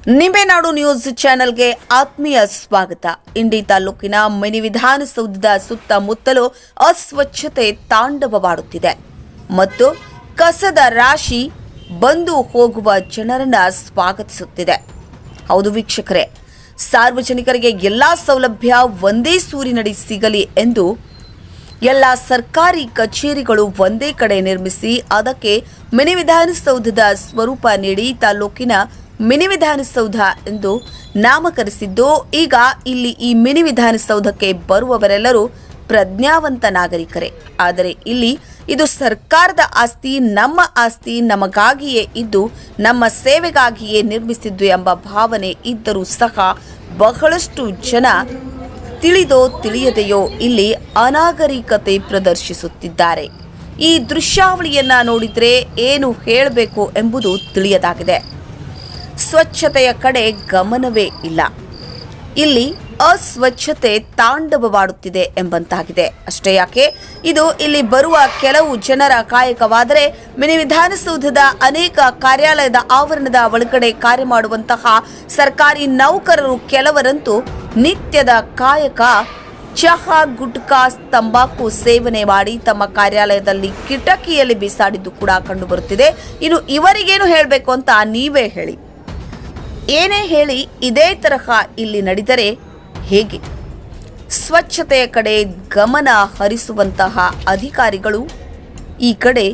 ನಿಂಬೆನಾಡು news ಚಾನೆಲ್ಗೆ ಆತ್ಮೀಯ ಸ್ವಾಗತ. ಇಂಡಿ ತಾಲೂಕಿನ ಮಿನಿ ವಿಧಾನಸೌಧದ ಸುತ್ತಮುತ್ತಲೂ ಅಸ್ವಚ್ಛತೆ ತಾಂಡವವಾಡುತ್ತಿದೆ ಮತ್ತು ಕಸದ ರಾಶಿ ಬಂದು ಹೋಗುವ ಜನರನ್ನ ಸ್ವಾಗತಿಸುತ್ತಿದೆ. ಹೌದು ವೀಕ್ಷಕರೇ, ಸಾರ್ವಜನಿಕರಿಗೆ ಎಲ್ಲಾ ಸೌಲಭ್ಯ ಒಂದೇ ಸೂರಿನಡಿ ಸಿಗಲಿ ಎಂದು ಎಲ್ಲ ಸರ್ಕಾರಿ ಕಚೇರಿಗಳು ಒಂದೇ ಕಡೆ ನಿರ್ಮಿಸಿ ಅದಕ್ಕೆ ಮಿನಿ ವಿಧಾನಸೌಧದ ಸ್ವರೂಪ ನೀಡಿ ತಾಲೂಕಿನ ಮಿನಿ ವಿಧಾನಸೌಧ ಎಂದು ನಾಮಕರಿಸಿದ್ದು, ಈಗ ಇಲ್ಲಿ ಈ ಮಿನಿ ವಿಧಾನಸೌಧಕ್ಕೆ ಬರುವವರೆಲ್ಲರೂ ಪ್ರಜ್ಞಾವಂತ ನಾಗರಿಕರೇ. ಆದರೆ ಇಲ್ಲಿ ಇದು ಸರ್ಕಾರದ ಆಸ್ತಿ, ನಮ್ಮ ಆಸ್ತಿ, ನಮಗಾಗಿಯೇ ಇದ್ದು ನಮ್ಮ ಸೇವೆಗಾಗಿಯೇ ನಿರ್ಮಿಸಿದ್ದು ಎಂಬ ಭಾವನೆ ಇದ್ದರೂ ಸಹ ಬಹಳಷ್ಟು ಜನ ತಿಳಿದೋ ತಿಳಿಯದೆಯೋ ಇಲ್ಲಿ ಅನಾಗರಿಕತೆ ಪ್ರದರ್ಶಿಸುತ್ತಿದ್ದಾರೆ. ಈ ದೃಶ್ಯಾವಳಿಯನ್ನ ನೋಡಿದರೆ ಏನು ಹೇಳಬೇಕು ಎಂಬುದು ತಿಳಿಯದಾಗಿದೆ. ಸ್ವಚ್ಛತೆಯ ಕಡೆ ಗಮನವೇ ಇಲ್ಲ. ಇಲ್ಲಿ ಅಸ್ವಚ್ಛತೆ ತಾಂಡವವಾಡುತ್ತಿದೆ ಎಂಬಂತಾಗಿದೆ. ಅಷ್ಟೇ ಯಾಕೆ, ಇದು ಇಲ್ಲಿ ಬರುವ ಕೆಲವು ಜನರ ಕಾಯಕವಾದರೆ ಮಿನಿ ವಿಧಾನಸೌಧದ ಅನೇಕ ಕಾರ್ಯಾಲಯದ ಆವರಣದ ಒಳಗಡೆ ಕಾರ್ಯ ಮಾಡುವಂತಹ ಸರ್ಕಾರಿ ನೌಕರರು ಕೆಲವರಂತೂ ನಿತ್ಯದ ಕಾಯಕ ಚಹಾ, ಗುಟ್ಕಾ, ತಂಬಾಕು ಸೇವನೆ ಮಾಡಿ ತಮ್ಮ ಕಾರ್ಯಾಲಯದಲ್ಲಿ ಕಿಟಕಿಯಲ್ಲಿ ಬಿಸಾಡಿದ್ದು ಕೂಡ ಕಂಡುಬರುತ್ತಿದೆ. ಇನ್ನು ಇವರಿಗೇನು ಹೇಳಬೇಕು ಅಂತ ನೀವೇ ಹೇಳಿ. ಏನೇ ಹೇಳಿ ಇದೇ ತರಹ ಇಲ್ಲಿ ನಡೆದರೆ ಹೇಗೆ? ಸ್ವಚ್ಛತೆಯ ಕಡೆ ಗಮನ ಹರಿಸುವಂತಹ ಅಧಿಕಾರಿಗಳು ಈ ಕಡೆ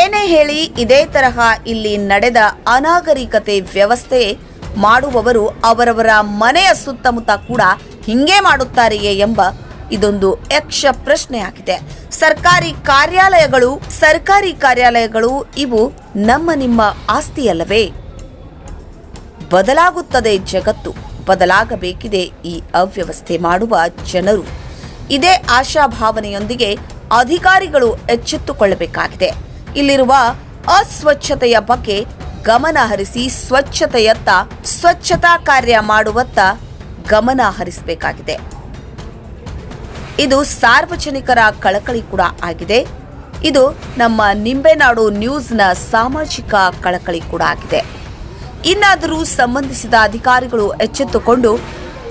ಏನೇ ಹೇಳಿ ಇದೇ ತರಹ ಇಲ್ಲಿ ನಡೆದ ಅನಾಗರಿಕತೆ ವ್ಯವಸ್ಥೆ ಮಾಡುವವರು ಅವರವರ ಮನೆಯ ಸುತ್ತಮುತ್ತ ಕೂಡ ಹಿಂಗೆ ಮಾಡುತ್ತಾರೆಯೇ ಎಂಬ ಇದೊಂದು ಯಕ್ಷ ಪ್ರಶ್ನೆಯಾಗಿದೆ. ಸರ್ಕಾರಿ ಕಾರ್ಯಾಲಯಗಳು ಇವು ನಮ್ಮ ನಿಮ್ಮ ಆಸ್ತಿಯಲ್ಲವೇ? ಬದಲಾಗುತ್ತದೆ ಜಗತ್ತು, ಬದಲಾಗಬೇಕಿದೆ ಈ ಅವ್ಯವಸ್ಥೆ ಮಾಡುವ ಜನರು. ಇದೇ ಆಶಾಭಾವನೆಯೊಂದಿಗೆ ಅಧಿಕಾರಿಗಳು ಎಚ್ಚೆತ್ತುಕೊಳ್ಳಬೇಕಾಗಿದೆ. ಇಲ್ಲಿರುವ ಅಸ್ವಚ್ಛತೆಯ ಬಗ್ಗೆ ಗಮನ ಹರಿಸಿ ಸ್ವಚ್ಛತಾ ಕಾರ್ಯ ಮಾಡುವತ್ತ ಗಮನ ಹರಿಸಬೇಕಾಗಿದೆ. ಇದು ಸಾರ್ವಜನಿಕರ ಕಳಕಳಿ ಕೂಡ ಆಗಿದೆ. ಇದು ನಮ್ಮ ನಿಂಬೆನಾಡು ನ್ಯೂಸ್ನ ಸಾಮಾಜಿಕ ಕಳಕಳಿ ಕೂಡ ಆಗಿದೆ. ಇನ್ನಾದರೂ ಸಂಬಂಧಿಸಿದ ಅಧಿಕಾರಿಗಳು ಎಚ್ಚೆತ್ತುಕೊಂಡು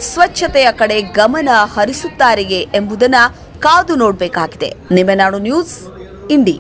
ಸ್ವಚ್ಛತೆಯ ಕಡೆ ಗಮನ ಹರಿಸುತ್ತಾರೆಯೇ ಎಂಬುದನ್ನು ಕಾದು ನೋಡಬೇಕಾಗಿದೆ. ನಿಂಬೆನಾಡು ನ್ಯೂಸ್, ಇಂಡಿ.